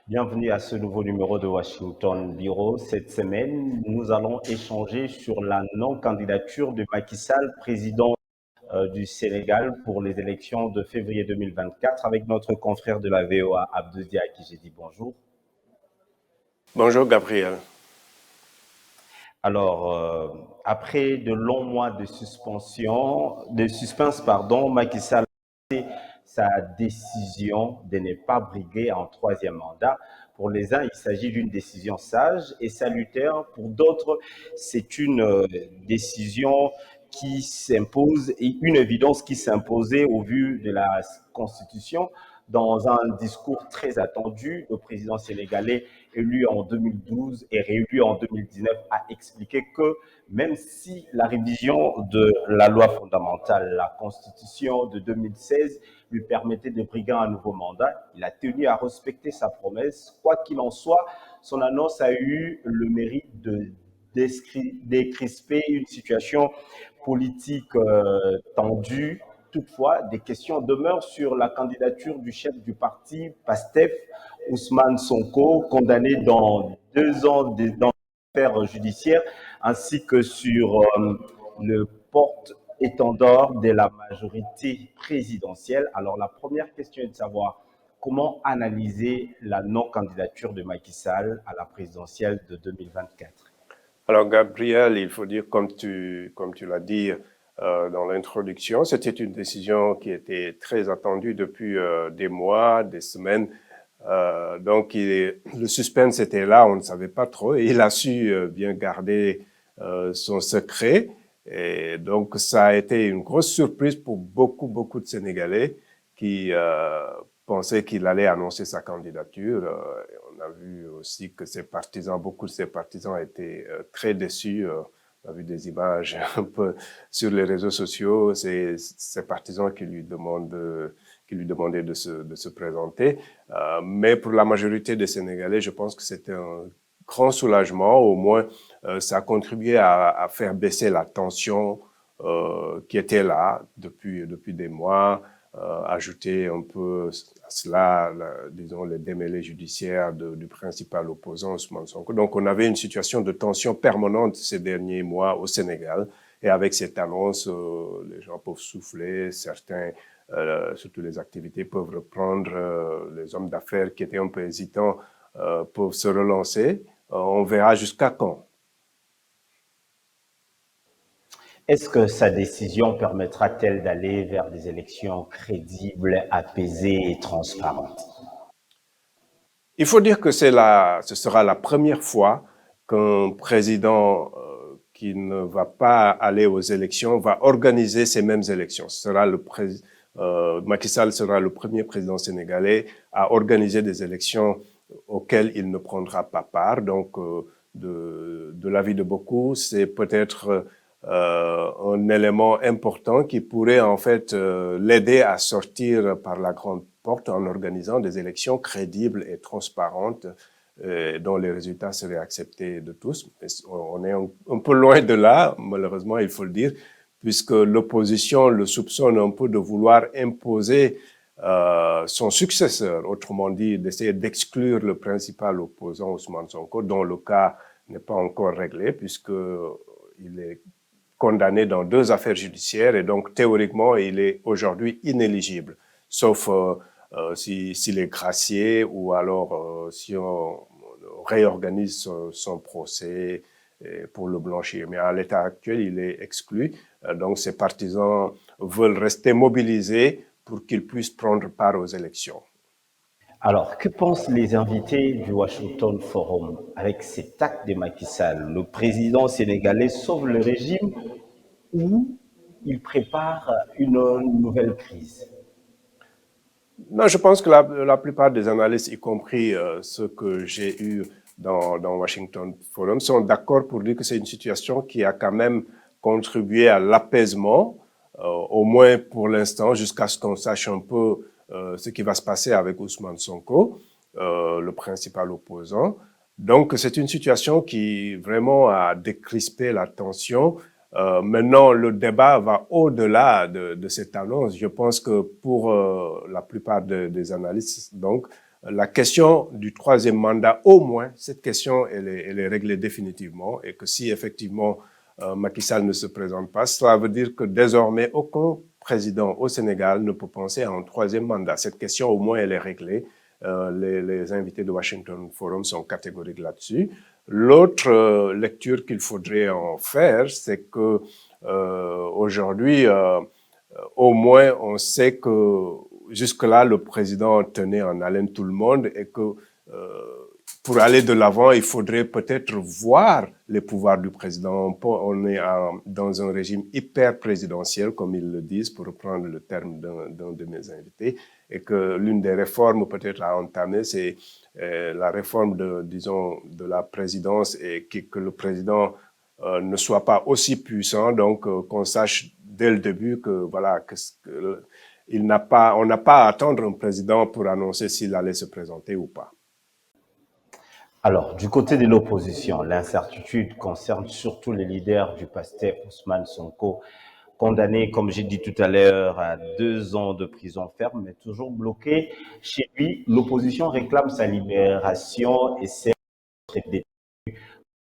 Bienvenue à ce nouveau numéro de Washington Bureau. Cette semaine, nous allons échanger sur la non-candidature de Macky Sall, président du Sénégal, pour les élections de février 2024, avec notre confrère de la VOA, Abdoudia, à qui j'ai dit bonjour. Bonjour Gabriel. Alors, après de longs mois de suspense, Macky Sall a annoncé sa décision de ne pas briguer un troisième mandat. Pour les uns, il s'agit d'une décision sage et salutaire. Pour d'autres, c'est une décision qui s'impose et une évidence qui s'imposait au vu de la Constitution. Dans un discours très attendu, le président sénégalais élu en 2012 et réélu en 2019 a expliqué que même si la révision de la loi fondamentale, la Constitution de 2016, lui permettait de briguer un nouveau mandat, il a tenu à respecter sa promesse. Quoi qu'il en soit, son annonce a eu le mérite de décrisper une situation politique tendue. Toutefois, des questions demeurent sur la candidature du chef du parti, PASTEF, Ousmane Sonko, condamné dans 2 ans d'affaires judiciaires, ainsi que sur le porte-étendard de la majorité présidentielle. Alors, la première question est de savoir comment analyser la non-candidature de Macky Sall à la présidentielle de 2024. Alors Gabriel, il faut dire, comme tu l'as dit dans l'introduction, c'était une décision qui était très attendue depuis des mois, des semaines. Donc le suspense était là, on ne savait pas trop, et il a su bien garder son secret. Et donc ça a été une grosse surprise pour beaucoup de Sénégalais qui pensaient qu'il allait annoncer sa candidature. On a vu aussi que beaucoup de ses partisans étaient très déçus. On a vu des images un peu sur les réseaux sociaux, ses partisans qui lui demandaient de se présenter. Mais pour la majorité des Sénégalais, je pense que c'était un grand soulagement. Au moins, ça a contribué à faire baisser la tension qui était là depuis des mois. Ajouter un peu à cela, disons, les démêlés judiciaires du principal opposant, Ousmane Sonko. Donc, on avait une situation de tension permanente ces derniers mois au Sénégal. Et avec cette annonce, les gens peuvent souffler, certains, surtout les activités, peuvent reprendre, les hommes d'affaires qui étaient un peu hésitants peuvent se relancer. On verra jusqu'à quand. Est-ce que sa décision permettra-t-elle d'aller vers des élections crédibles, apaisées et transparentes? Il faut dire que ce sera la première fois qu'un président qui ne va pas aller aux élections va organiser ces mêmes élections. Macky Sall sera le premier président sénégalais à organiser des élections auxquelles il ne prendra pas part. Donc, de l'avis de beaucoup, c'est peut-être un élément important qui pourrait en fait l'aider à sortir par la grande porte en organisant des élections crédibles et transparentes dont les résultats seraient acceptés de tous. On est un peu loin de là, malheureusement, il faut le dire, puisque l'opposition le soupçonne un peu de vouloir imposer son successeur, autrement dit, d'essayer d'exclure le principal opposant Ousmane Sonko, dont le cas n'est pas encore réglé, puisqu'il est condamné dans 2 affaires judiciaires et donc théoriquement, il est aujourd'hui inéligible, sauf s'il est gracié ou alors si on réorganise son procès pour le blanchir. Mais à l'état actuel, il est exclu. Donc ses partisans veulent rester mobilisés pour qu'il puisse prendre part aux élections. Alors, que pensent les invités du Washington Forum avec cet acte de Macky Sall? Le président sénégalais sauve le régime ou il prépare une nouvelle crise? Non, je pense que la plupart des analystes, y compris ceux que j'ai eus dans Washington Forum, sont d'accord pour dire que c'est une situation qui a quand même contribué à l'apaisement, au moins pour l'instant, jusqu'à ce qu'on sache un peu ce qui va se passer avec Ousmane Sonko, le principal opposant. Donc, c'est une situation qui vraiment a décrispé la tension. Maintenant, le débat va au-delà de cette annonce. Je pense que pour la plupart des analystes, donc, la question du troisième mandat, au moins, cette question, elle est réglée définitivement et que si effectivement Macky Sall ne se présente pas, cela veut dire que désormais, aucun président au Sénégal ne peut penser à un troisième mandat. Cette question, au moins, elle est réglée. Les invités de Washington Forum sont catégoriques là-dessus. L'autre lecture qu'il faudrait en faire, c'est que aujourd'hui, au moins, on sait que jusque-là, le président tenait en haleine tout le monde et que pour aller de l'avant, il faudrait peut-être voir les pouvoirs du président. On est dans un régime hyper présidentiel, comme ils le disent, pour reprendre le terme d'un de mes invités, et que l'une des réformes peut-être à entamer, c'est la réforme de la présidence et que le président ne soit pas aussi puissant, donc qu'on sache dès le début que voilà on n'a pas à attendre un président pour annoncer s'il allait se présenter ou pas. Alors, du côté de l'opposition, l'incertitude concerne surtout les leaders du PASTEF, Ousmane Sonko, condamné, comme j'ai dit tout à l'heure, à 2 ans de prison ferme, mais toujours bloqué chez lui. L'opposition réclame sa libération et celle des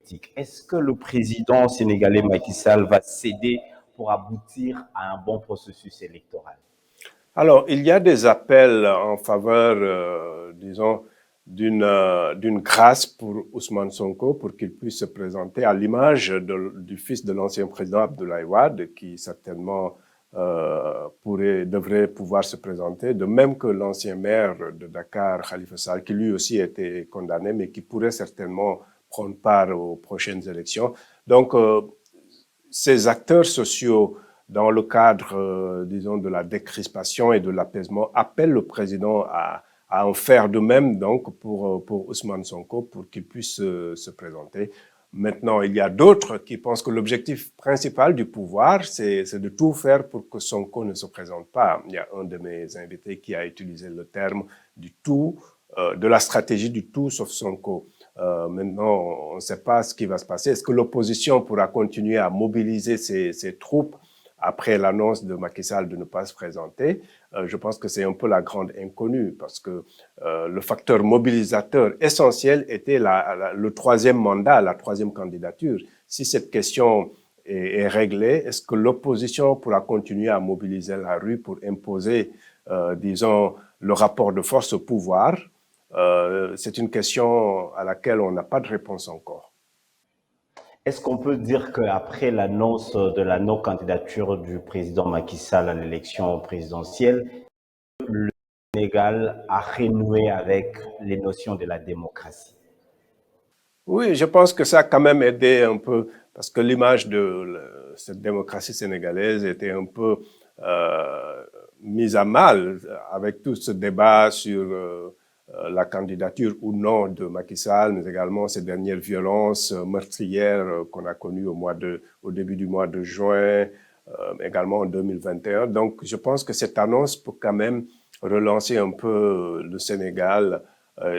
politiques. Est-ce que le président sénégalais Macky Sall va céder pour aboutir à un bon processus électoral? Alors, il y a des appels en faveur, disons, d'une grâce pour Ousmane Sonko pour qu'il puisse se présenter à l'image du fils de l'ancien président Abdoulaye Wade, qui certainement devrait pouvoir se présenter, de même que l'ancien maire de Dakar, Khalifa Sall, qui lui aussi a été condamné, mais qui pourrait certainement prendre part aux prochaines élections. Donc, ces acteurs sociaux, dans le cadre, disons, de la décrispation et de l'apaisement, appellent le président à en faire de même, donc, pour Ousmane Sonko, pour qu'il puisse se présenter. Maintenant, il y a d'autres qui pensent que l'objectif principal du pouvoir, c'est de tout faire pour que Sonko ne se présente pas. Il y a un de mes invités qui a utilisé le terme du tout, de la stratégie du tout sauf Sonko. Maintenant, on ne sait pas ce qui va se passer. Est-ce que l'opposition pourra continuer à mobiliser ses troupes après l'annonce de Macky Sall de ne pas se présenter? Je pense que c'est un peu la grande inconnue parce que le facteur mobilisateur essentiel était le troisième mandat, la troisième candidature. Si cette question est réglée, est-ce que l'opposition pourra continuer à mobiliser la rue pour imposer, disons, le rapport de force au pouvoir? C'est une question à laquelle on n'a pas de réponse encore. Est-ce qu'on peut dire qu'après l'annonce de la non-candidature du président Macky Sall à l'élection présidentielle, le Sénégal a renoué avec les notions de la démocratie? Oui, je pense que ça a quand même aidé un peu, parce que l'image de cette démocratie sénégalaise était un peu mise à mal avec tout ce débat sur la candidature ou non de Macky Sall, mais également ces dernières violences meurtrières qu'on a connues au début du mois de juin, également en 2021. Donc, je pense que cette annonce peut quand même relancer un peu le Sénégal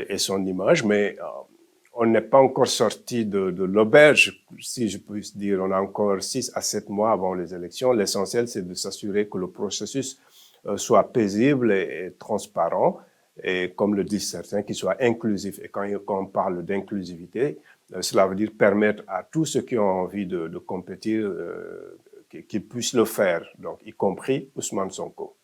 et son image, mais on n'est pas encore sorti de l'auberge, si je puis dire. On a encore 6 à 7 mois avant les élections. L'essentiel, c'est de s'assurer que le processus soit paisible et transparent, et comme le disent certains, qu'il soit inclusif. Et quand on parle d'inclusivité, cela veut dire permettre à tous ceux qui ont envie de compétir qu'ils puissent le faire, donc y compris Ousmane Sonko.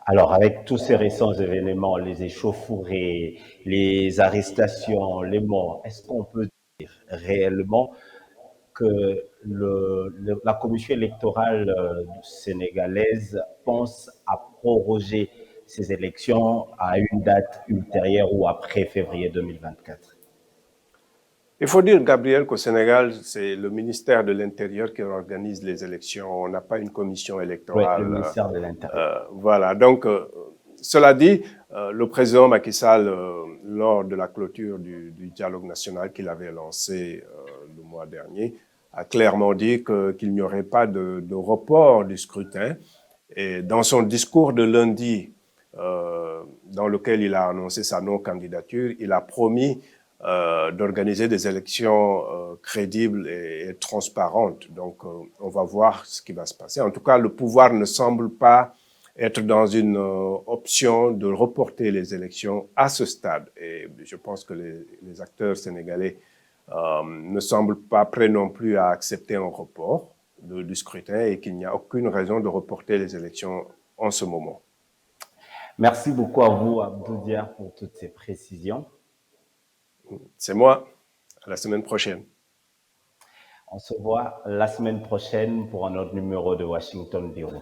Alors, avec tous ces récents événements, les échauffourées, les arrestations, les morts, est-ce qu'on peut dire réellement que la commission électorale sénégalaise pense à proroger ces élections à une date ultérieure ou après février 2024? Il faut dire, Gabriel, qu'au Sénégal, c'est le ministère de l'Intérieur qui organise les élections. On n'a pas une commission électorale. Oui, le ministère de l'Intérieur. Voilà. Donc, cela dit, le président Macky Sall, lors de la clôture du dialogue national qu'il avait lancé le mois dernier, a clairement dit qu'il n'y aurait pas de report du scrutin. Et dans son discours de lundi, dans lequel il a annoncé sa non-candidature, il a promis d'organiser des élections crédibles et transparentes. Donc, on va voir ce qui va se passer. En tout cas, le pouvoir ne semble pas être dans une option de reporter les élections à ce stade. Et je pense que les acteurs sénégalais ne semblent pas prêts non plus à accepter un report du scrutin et qu'il n'y a aucune raison de reporter les élections en ce moment. Merci beaucoup à vous, Abdou Diar, pour toutes ces précisions. C'est moi. À la semaine prochaine. On se voit la semaine prochaine pour un autre numéro de Washington Bureau.